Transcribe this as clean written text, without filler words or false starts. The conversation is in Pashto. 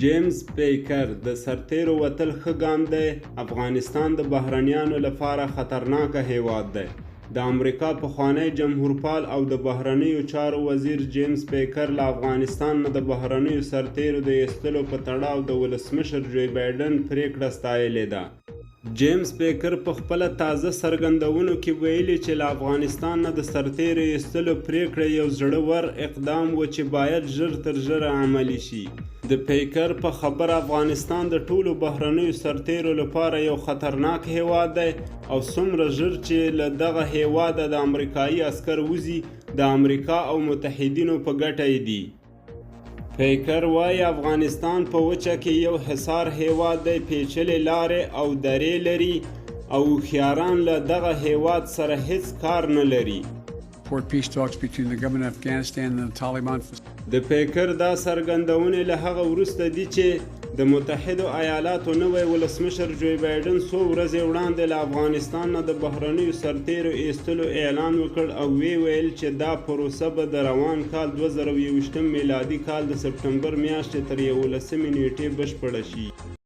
جیمز بیکر د سرتیرو وتل ښه ګام دی. افغانستان د بهرنیانو لپاره خطرناکه هیواد دی. د امریکا پخوانی جمهورپال او د بهرنیو چارو وزیر جیمز بیکر له افغانستان نه د بهرنیو سرتیرو د ایستلو په تړاو د ولسمشر جو بایډن پریکړه ستایلې ده. جیمز بیکر په خپله تازه څرګندونو کې ویلي چې له افغانستان نه د سرتیرو ایستلو پریکړه یو زړور اقدام و چې باید ژر تر ژره عملي شي. د بیکر په خبر افغانستان د ټولو بهرنیو سرتیرو لپاره یو خطرناک هیواد دی او څومره ژر چې له دغه هیواده د امریکایي عسکر وځي د امریکا او متحدینو په ګټه دی. بیکر وایي افغانستان په وچه کې یو حصار هیواد دی، پیچلې لارې او درې لري او هوښیاران له دغه هیواد سره هیڅ کار نه لري. Peace talks between the government of Afghanistan and the Taliban. د بیکر دا څرګندونې له هغه وروسته دي چې د متحدو ایالاتو نوی ولسمشر جو بایډن څو ورځې وړاندې له افغانستان نه د بهرنیو سرتیرو ایستلو اعلان وکړ او ویل چې دا پروسه به د روان کال 2021 میلادي کال د سپټمبر میاشتې تر 11 نیټې بشپړه شي.